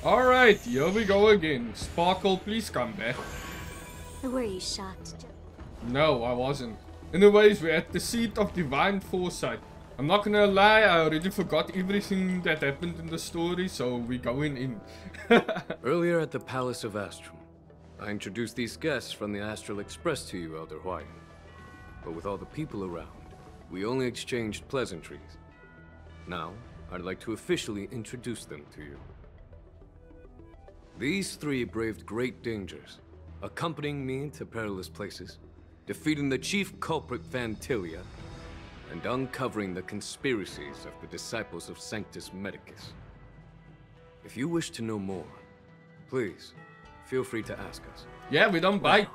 Alright, here we go again. Sparkle, please come back. Were you shocked? No, I wasn't. Anyways, we're at the seat of divine foresight. I'm not gonna lie, I already forgot everything that happened in the story, so we're going in. Earlier at the Palace of Astrum, I introduced these guests from the Astral Express to you, Elder Huayan. But with all the people around, we only exchanged pleasantries. Now, I'd like to officially introduce them to you. These three braved great dangers, accompanying me to perilous places, defeating the chief culprit Fantilia, and uncovering the conspiracies of the disciples of Sanctus Medicus. If you wish to know more, please, feel free to ask us. Yeah, we don't bite.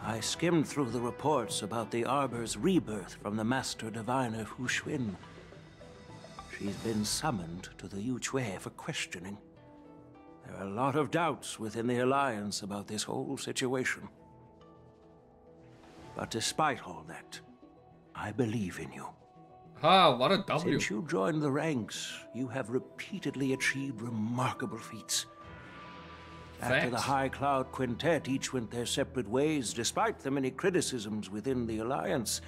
I skimmed through the reports about the Arbor's rebirth from the Master Diviner Hu Xuan. She's been summoned to the Yu Chui for questioning. There are a lot of doubts within the Alliance about this whole situation. But despite all that, I believe in you. Ah, what a W. Since you joined the ranks, you have repeatedly achieved remarkable feats. After the High Cloud Quintet each went their separate ways, despite the many criticisms within the Alliance,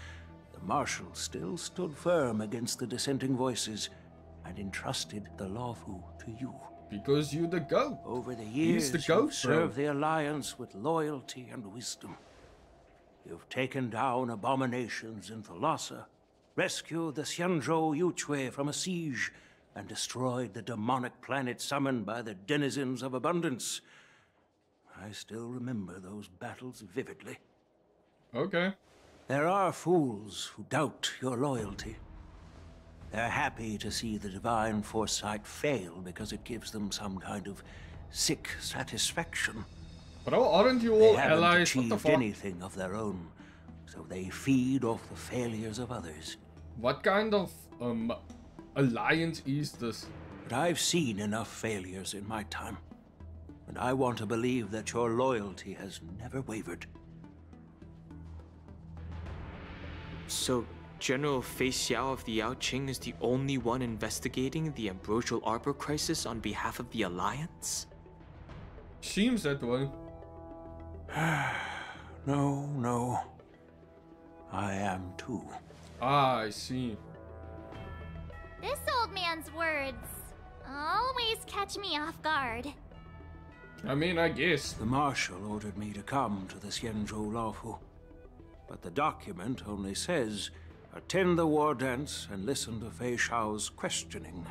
the Marshal still stood firm against the dissenting voices and entrusted the Luofu to you. Because you're the GOAT. Over the years, you've served the Alliance with loyalty and wisdom. You've taken down abominations in Thalassa, rescued the Xianzhou Yu Chui from a siege, and destroyed the demonic planet summoned by the denizens of abundance. I still remember those battles vividly. Okay. There are fools who doubt your loyalty. They're happy to see the divine foresight fail because it gives them some kind of sick satisfaction. Bro, aren't you all they haven't allies? What the achieved fuck? anything of their own, so they feed off the failures of others. What kind of alliance is this? But I've seen enough failures in my time, and I want to believe that your loyalty has never wavered. So, General Fei Xiao of the Yaoqing is the only one investigating the Ambrosial Arbor crisis on behalf of the Alliance? Seems that way. No. I am too. Ah, I see. This old man's words always catch me off guard. I mean, I guess. The Marshal ordered me to come to the Xianzhou Luofu, but the document only says, attend the war dance and listen to Fei Xiao's questioning.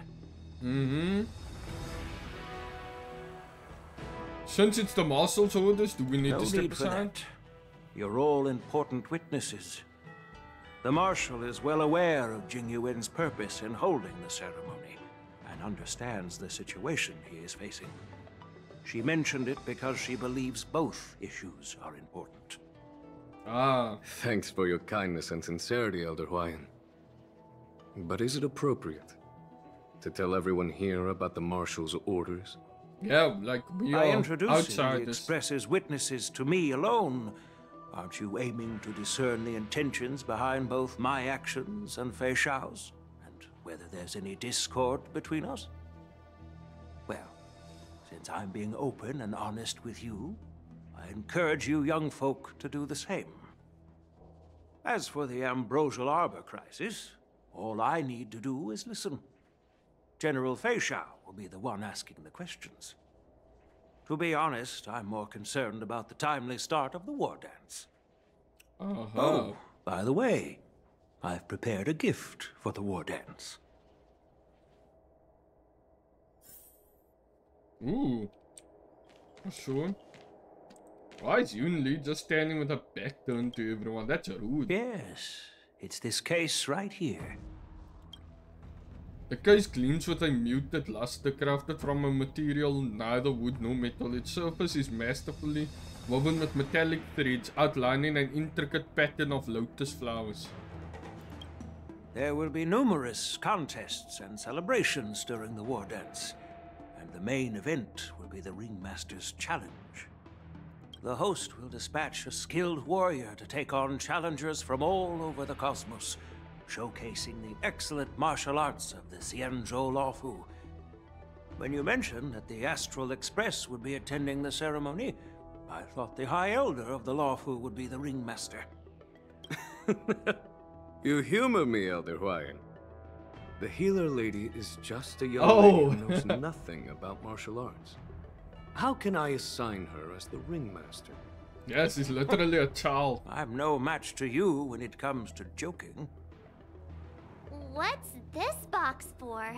Since it's the Marshal's orders, do we need to step need for aside? that. You're all important witnesses. The Marshal is well aware of Jing Yuan's purpose in holding the ceremony, and understands the situation he is facing. She mentioned it because she believes both issues are important. Ah. Thanks for your kindness and sincerity, Elder Huayan. But is it appropriate to tell everyone here about the Marshal's orders? Yeah, like we are By introducing the outsiders. Express's witnesses to me alone, aren't you aiming to discern the intentions behind both my actions and Fei Xiao's? And whether there's any discord between us? Well, since I'm being open and honest with you, I encourage you young folk to do the same. As for the Ambrosial Arbor crisis, all I need to do is listen. General Fei Xiao will be the one asking the questions. To be honest, I'm more concerned about the timely start of the war dance. Oh, by the way, I've prepared a gift for the war dance. Ooh. Sure. Why is Yunli just standing with her back turned to everyone? That's rude. Yes, it's this case right here. The case gleams with a muted luster crafted from a material neither wood nor metal. Its surface is masterfully woven with metallic threads, outlining an intricate pattern of lotus flowers. There will be numerous contests and celebrations during the war dance, and the main event will be the Ringmaster's Challenge. The host will dispatch a skilled warrior to take on challengers from all over the cosmos, showcasing the excellent martial arts of the Xianzhou Luofu. When you mentioned that the Astral Express would be attending the ceremony, I thought the High Elder of the Lawfu would be the ringmaster. You humor me, Elder Huayan. The healer lady is just a young lady who knows nothing about martial arts. How can I assign her as the ringmaster? Yes, he's literally a child. I'm no match to you when it comes to joking. What's this box for?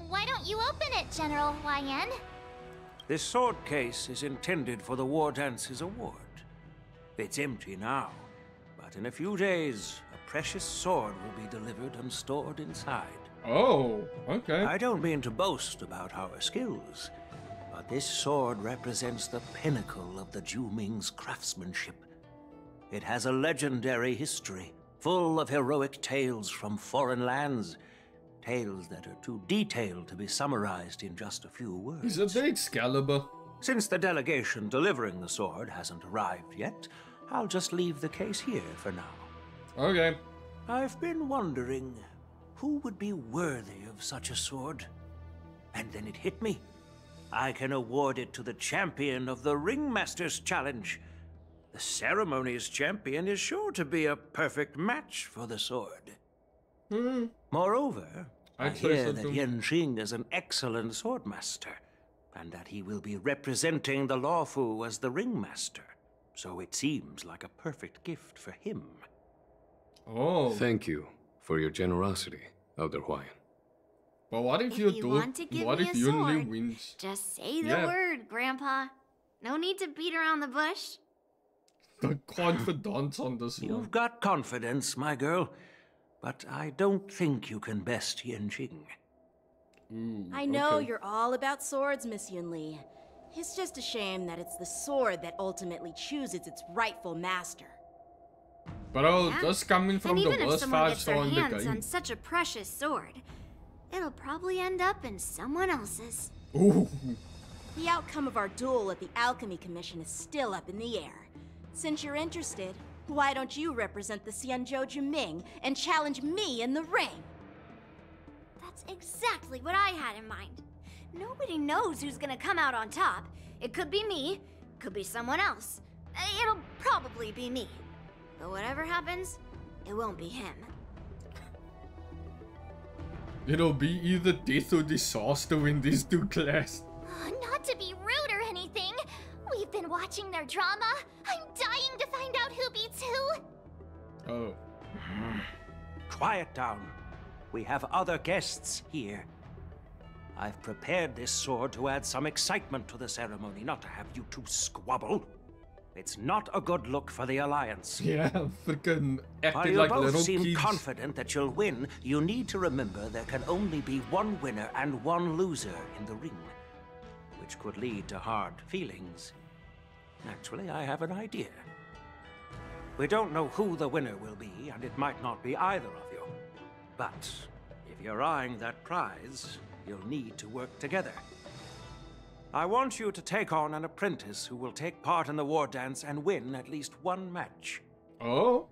Why don't you open it, General Huayan? This sword case is intended for the War Dance's award. It's empty now, but in a few days, a precious sword will be delivered and stored inside. Oh, okay. I don't mean to boast about our skills, but this sword represents the pinnacle of the Zhuming's craftsmanship. It has a legendary history, full of heroic tales from foreign lands. Tales that are too detailed to be summarized in just a few words. Is it the Excalibur? Since the delegation delivering the sword hasn't arrived yet, I'll just leave the case here for now. Okay. I've been wondering who would be worthy of such a sword. And then it hit me. I can award it to the champion of the Ringmaster's Challenge. The ceremony's champion is sure to be a perfect match for the sword. Moreover, I hear that Yanqing is an excellent swordmaster, and that he will be representing the Lawfu as the ringmaster. So it seems like a perfect gift for him. Oh. Thank you for your generosity, Elder Huayan. But what if you want to give what me if a Yunli sword, wins? just say the word, Grandpa. No need to beat around the bush. The confidence on this one. You've got confidence, my girl, but I don't think you can best Yanqing. I know you're all about swords, Miss Yunli. It's just a shame that it's the sword that ultimately chooses its rightful master. Bro, that's coming from and the even if worst someone five gets their star in the hands game. on such a precious sword, it'll probably end up in someone else's. Ooh. The outcome of our duel at the Alchemy Commission is still up in the air. Since you're interested, why don't you represent the Xianzhou Juming and challenge me in the ring? That's exactly what I had in mind. Nobody knows who's gonna come out on top. It could be me, could be someone else. It'll probably be me. But whatever happens, it won't be him. It'll be either death or disaster when these two clash. Not to be rude or anything. We've been watching their drama. I'm dying to find out who beats who. Oh. Quiet down. We have other guests here. I've prepared this sword to add some excitement to the ceremony, not to have you two squabble. It's not a good look for the Alliance. Yeah, freaking While acting you like both little seem kids. confident that you'll win, you need to remember there can only be one winner and one loser in the ring, which could lead to hard feelings. Actually, I have an idea. We don't know who the winner will be, and it might not be either of you. But if you're eyeing that prize, you'll need to work together. I want you to take on an apprentice who will take part in the war dance and win at least one match. Oh?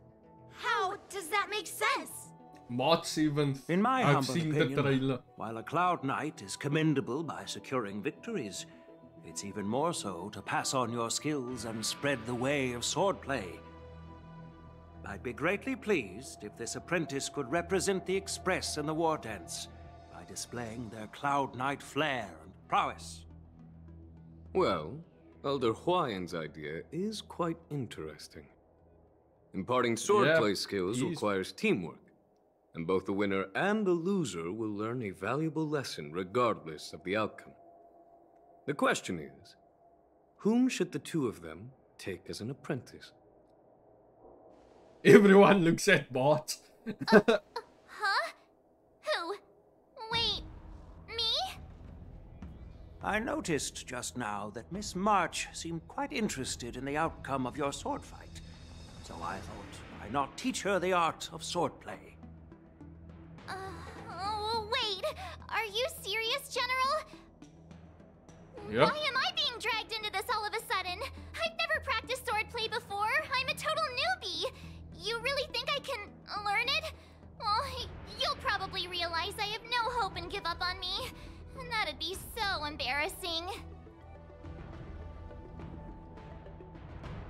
How does that make sense? March 7th. In my I've humble seen opinion, the trailer. while a Cloud Knight is commendable by securing victories, it's even more so to pass on your skills and spread the way of swordplay. I'd be greatly pleased if this apprentice could represent the Express in the war dance by displaying their Cloud Knight flair and prowess. Well, Elder Huayan's idea is quite interesting. Imparting swordplay skills requires teamwork, and both the winner and the loser will learn a valuable lesson regardless of the outcome. The question is, whom should the two of them take as an apprentice? Everyone looks at Bart. Huh? Who? Wait, me? I noticed just now that Miss March seemed quite interested in the outcome of your sword fight, so I thought, why not teach her the art of swordplay? Oh, wait. Are you serious, General? Yep. Why am I being dragged into this all of a sudden? I've never practiced swordplay before. I'm a total newbie. You really think I can learn it? Well, you'll probably realize I have no hope and give up on me. That'd be so embarrassing.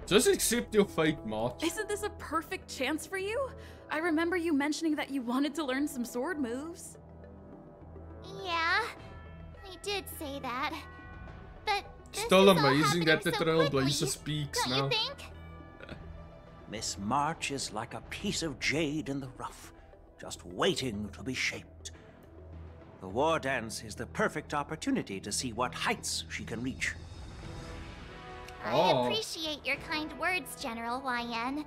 Just accept your fate, March. Isn't this a perfect chance for you? I remember you mentioning that you wanted to learn some sword moves. Yeah, I did say that. But this Still is all amazing that the happening so Trailblazer quickly, speaks don't now. you think? Miss March is like a piece of jade in the rough, just waiting to be shaped. The war dance is the perfect opportunity to see what heights she can reach. I Oh. appreciate your kind words, General YN.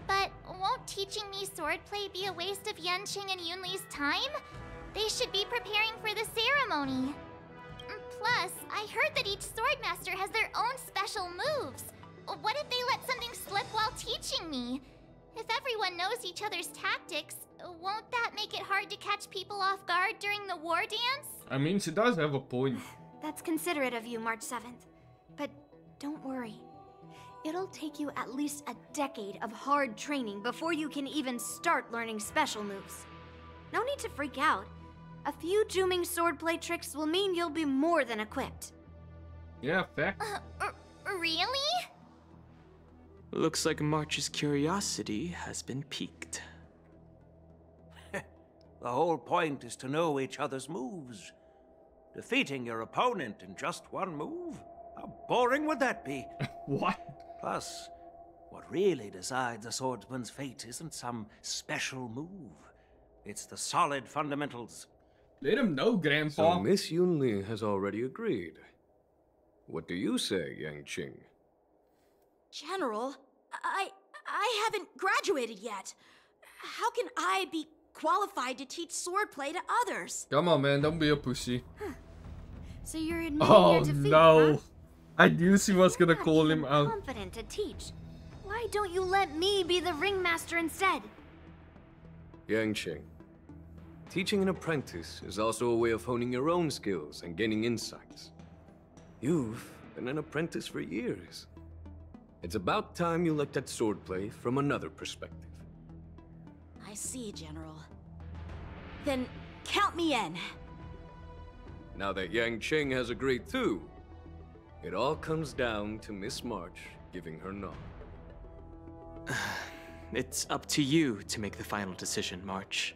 But won't teaching me swordplay be a waste of Yanqing and Yunli's time? They should be preparing for the ceremony. Plus, I heard that each swordmaster has their own special moves. What if they let something slip while teaching me? If everyone knows each other's tactics, won't that make it hard to catch people off guard during the war dance? I mean, she does have a point. That's considerate of you, March 7th. But don't worry. It'll take you at least a decade of hard training before you can even start learning special moves. No need to freak out. A few Juming swordplay tricks will mean you'll be more than equipped. Yeah, fact. Really? Looks like March's curiosity has been piqued. The whole point is to know each other's moves. Defeating your opponent in just one move? How boring would that be? What? Plus, what really decides a swordsman's fate isn't some special move. It's the solid fundamentals. Let him know, Grandpa. So Miss Yunli has already agreed. What do you say, Yanqing? General, I haven't graduated yet. How can I be qualified to teach swordplay to others? Come on, man, don't be a pussy. So you're admitting Oh your defeat, no. huh? I knew she was gonna You're call not him even out. confident to teach. Why don't you let me be the ringmaster instead? Yanqing, teaching an apprentice is also a way of honing your own skills and gaining insights. You've been an apprentice for years. It's about time you looked at swordplay from another perspective. I see, General. Then count me in. Now that Yanqing has agreed too, it all comes down to Miss March giving her nod. It's up to you to make the final decision, March.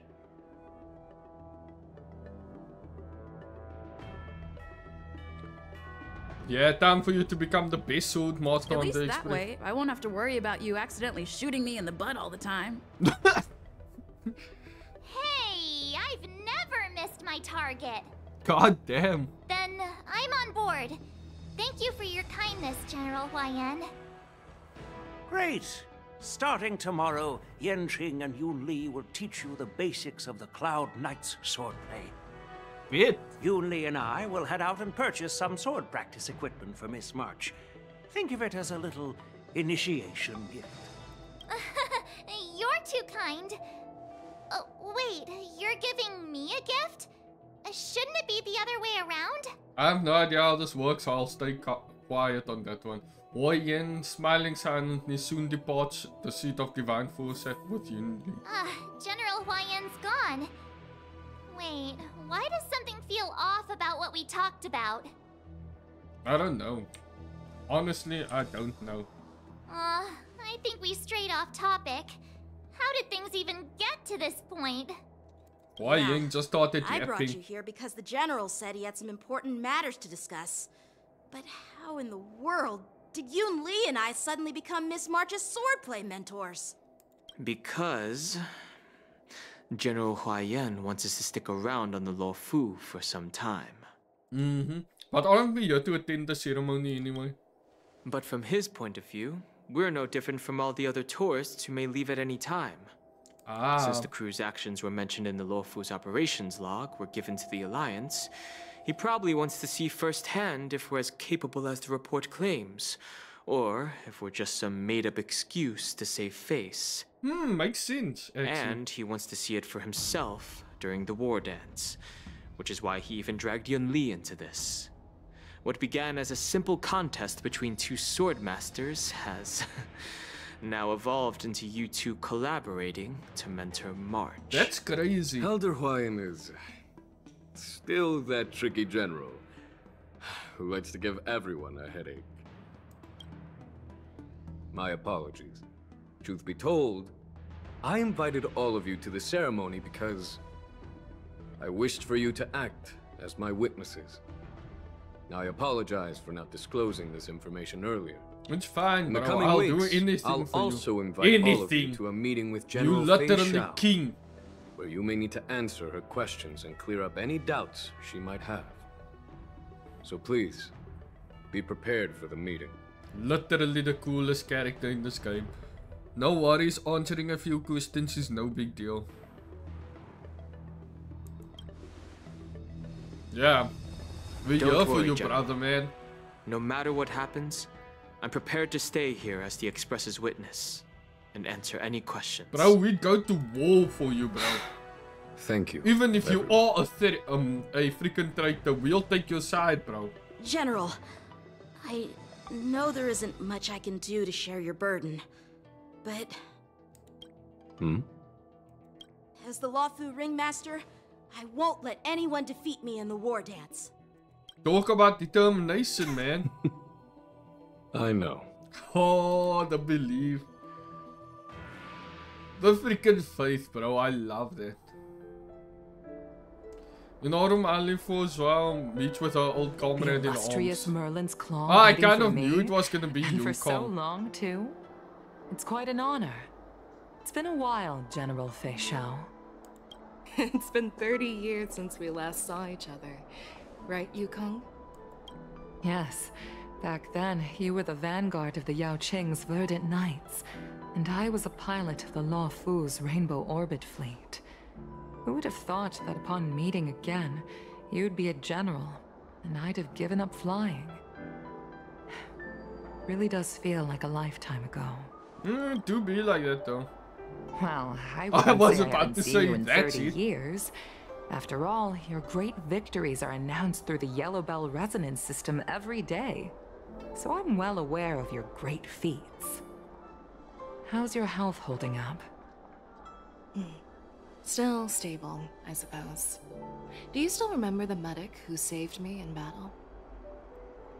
Yeah, time for you to become the best sword master At on least the that Express. way, I won't have to worry about you accidentally shooting me in the butt all the time. Hey, I've never missed my target. God damn. Then I'm on board. Thank you for your kindness, General YN. Great! Starting tomorrow, Yanqing and Yunli will teach you the basics of the Cloud Knight's swordplay. Bit. Yunli and I will head out and purchase some sword practice equipment for Miss March. Think of it as a little initiation gift. You're too kind. Wait, you're giving me a gift? Shouldn't it be the other way around? I have no idea how this works, so I'll stay quiet on that one. Yen, smiling silently, soon departs the seat of divine foresight with Yunli. General YN's gone. Wait, why does something feel off about what we talked about? I don't know. Honestly, I don't know. I think we strayed off topic. How did things even get to this point? Yen just started I brought you yapping. here because the General said he had some important matters to discuss. But how in the world did Yunli and I suddenly become Miss March's swordplay mentors? Because General Huayan wants us to stick around on the Lo Fu for some time. But aren't we here to attend the ceremony anyway? But from his point of view, we're no different from all the other tourists who may leave at any time. Since the crew's actions were mentioned in the Lo Fu's operations log were given to the Alliance, he probably wants to see firsthand if we're as capable as the report claims, or if we're just some made-up excuse to save face. Makes sense, actually. And he wants to see it for himself during the war dance, which is why he even dragged Yunli into this. What began as a simple contest between two sword masters has now evolved into you two collaborating to mentor March. That's crazy. Elder Huayan is Still that tricky general who likes to give everyone a headache. My apologies. Truth be told, I invited all of you to the ceremony because I wished for you to act as my witnesses. I apologize for not disclosing this information earlier. It's fine, In the bro. coming I'll weeks, do anything I'll for also you. invite all of you to a meeting with General You literally Fei Shao, king. where you may need to answer her questions and clear up any doubts she might have. So please, be prepared for the meeting. Literally the coolest character in this game. No worries, answering a few questions is no big deal. Yeah. We're here for you, brother, man. No matter what happens, I'm prepared to stay here as the Express's witness and answer any questions. Bro, we'd go to war for you, bro. Thank you. Even if you are a freaking traitor, we'll take your side, bro. General, I know there isn't much I can do to share your burden, but... As the Luofu Ringmaster, I won't let anyone defeat me in the war dance. Talk about determination, man. I know. Oh, the belief. The freaking faith, bro. I love that. You know what I live for as well? Meet with our old comrade in illustrious arms. Merlin's claw. Ah, I kind of knew it was gonna be you, for so long, too. It's quite an honor. It's been a while, General Fei Shao. It's been 30 years since we last saw each other. Right, Yukong? Yes. Back then, you were the vanguard of the Yanqing's Verdant Knights, and I was a pilot of the Luofu's Rainbow Orbit Fleet. Who would have thought that upon meeting again, you'd be a general, and I'd have given up flying? Really does feel like a lifetime ago. Do be like that, though. Well, I was about to say you in that's 30 it. years. After all, your great victories are announced through the Yellow Bell resonance system every day. So I'm well aware of your great feats. How's your health holding up? Still stable, I suppose. Do you still remember the medic who saved me in battle?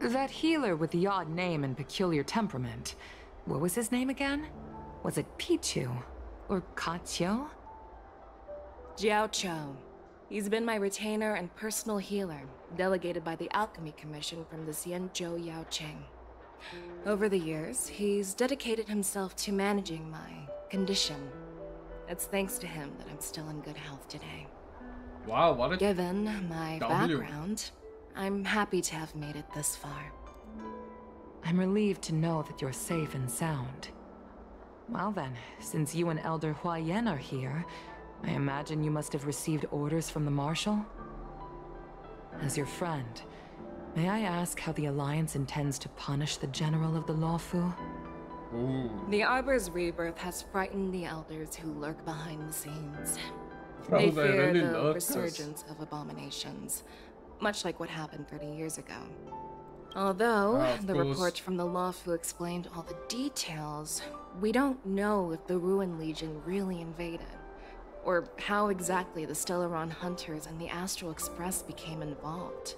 That healer with the odd name and peculiar temperament. What was his name again? Was it Pichu? Or Kachio? Jiao Cho. He's been my retainer and personal healer, delegated by the Alchemy Commission from the Xianzhou Yaoqing. Over the years, he's dedicated himself to managing my condition. It's thanks to him that I'm still in good health today. Wow, what a... Given my background, I'm happy to have made it this far. I'm relieved to know that you're safe and sound. Well then, since you and Elder Huayan are here, I imagine you must have received orders from the Marshal? As your friend, may I ask how the Alliance intends to punish the General of the Luofu? Ooh. The Arbor's rebirth has frightened the Elders who lurk behind the scenes. Bro, They fear really the lurk resurgence of abominations, much like what happened 30 years ago. Although the report from the Luofu explained all the details, we don't know if the Ruin Legion really invaded, or how exactly the Stellaron Hunters and the Astral Express became involved.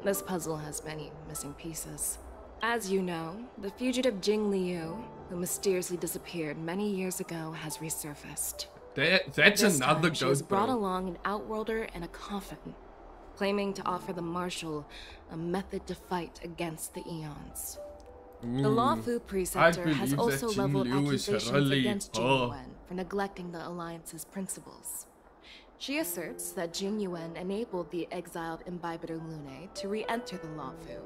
This puzzle has many missing pieces. As you know, the fugitive Jing Liu, who mysteriously disappeared many years ago, has resurfaced. That's This another time, she was ghost, brought bro. along an Outworlder in a coffin, claiming to offer the Marshal a method to fight against the Eons. The Luofu Preceptor has also leveled accusations against Jing Yuan for neglecting the Alliance's principles. She asserts that Jing Yuan enabled the exiled Imbibitor Lunae to re-enter the Luofu,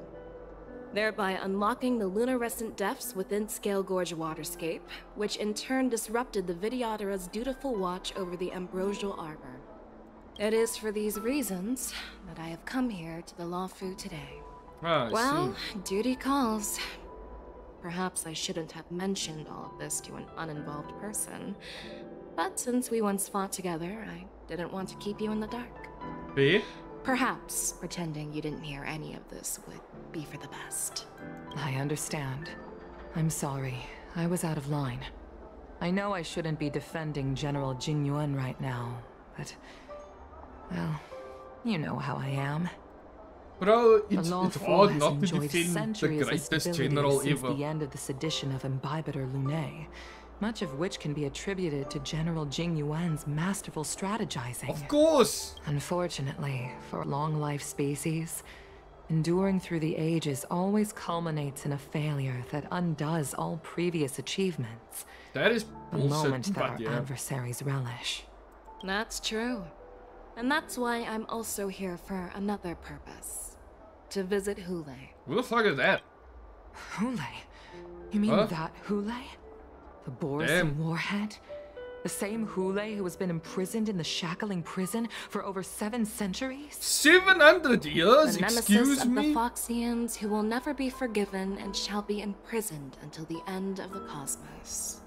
thereby unlocking the lunarescent depths within Scale Gorge Waterscape, which in turn disrupted the Vidyadhara's dutiful watch over the Ambrosial Arbor. It is for these reasons that I have come here to the Luofu today. Well, duty calls. Perhaps I shouldn't have mentioned all of this to an uninvolved person, but since we once fought together, I didn't want to keep you in the dark. Perhaps pretending you didn't hear any of this would be for the best. I understand. I'm sorry. I was out of line. I know I shouldn't be defending General Jing Yuan right now, but... well, You know how I am. Bro, it's Lawful hard not to enjoyed defend the centuries of greatest stability general since ever. the end of the sedition of Imbibiter Lunae, much of which can be attributed to General Jing Yuan's masterful strategizing. Of course! Unfortunately, for long-life species, enduring through the ages always culminates in a failure that undoes all previous achievements. That is a bullshit, moment that but our yeah. adversaries relish. That's true. And that's why I'm also here for another purpose. To visit Hule. Who the fuck is that? Hule? You mean that Hule? The Borisum warhead? The same Hule who has been imprisoned in the shackling prison for over 7 centuries? 700 years? The nemesis Excuse of me? the Foxians who will never be forgiven and shall be imprisoned until the end of the cosmos.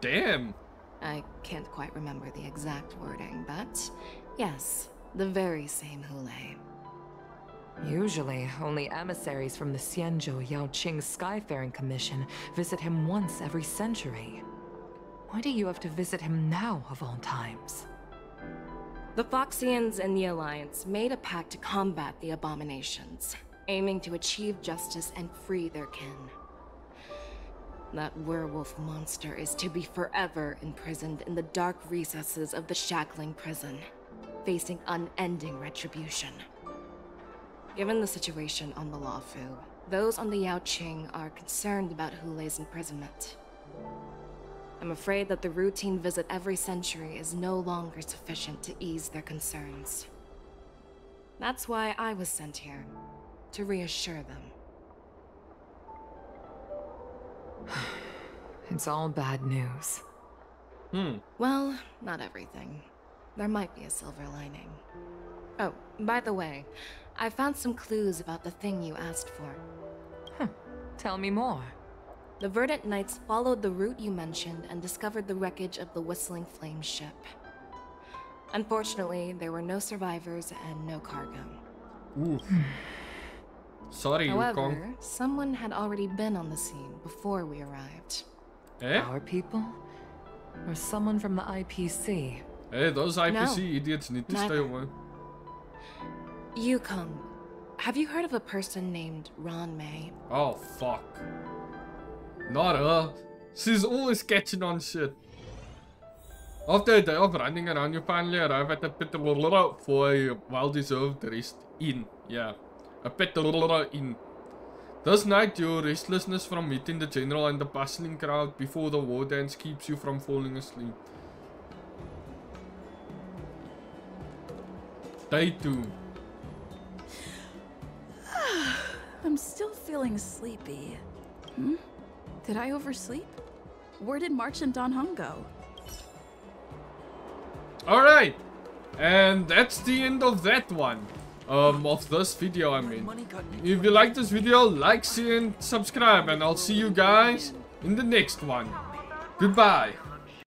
Damn. I can't quite remember the exact wording, but yes, the very same Hule. Usually, only emissaries from the Xianzhou Yaoqing Skyfaring Commission visit him once every century. Why do you have to visit him now, of all times? The Foxians and the Alliance made a pact to combat the abominations, aiming to achieve justice and free their kin. That werewolf monster is to be forever imprisoned in the dark recesses of the shackling prison, facing unending retribution. Given the situation on the Lawfu, those on the Yaoqing are concerned about Hule's imprisonment. I'm afraid that the routine visit every century is no longer sufficient to ease their concerns. That's why I was sent here, to reassure them. It's all bad news. Well, not everything. There might be a silver lining. Oh, by the way, I found some clues about the thing you asked for. Tell me more. The Verdant Knights followed the route you mentioned and discovered the wreckage of the Whistling Flame ship. Unfortunately, there were no survivors and no cargo. Ooh. Sorry, However, Yukong. someone had already been on the scene before we arrived. Eh? Our people? Or someone from the IPC? Hey, those IPC No, idiots need to stay neither. away. Yukong, have you heard of a person named Ron May? Oh, fuck. Not her. She's always catching on shit. After a day of running around, you finally arrive at a Petrolera for a well-deserved rest inn. Yeah, a Petrolera inn. This night, your restlessness from meeting the general and the bustling crowd before the war dance keeps you from falling asleep. Day 2. I'm still feeling sleepy. Did I oversleep? Where did March and Don Hung go? Alright, and that's the end of that one. Of this video, I mean. If you like this video, like, share, and subscribe, and I'll see you guys in the next one. Goodbye.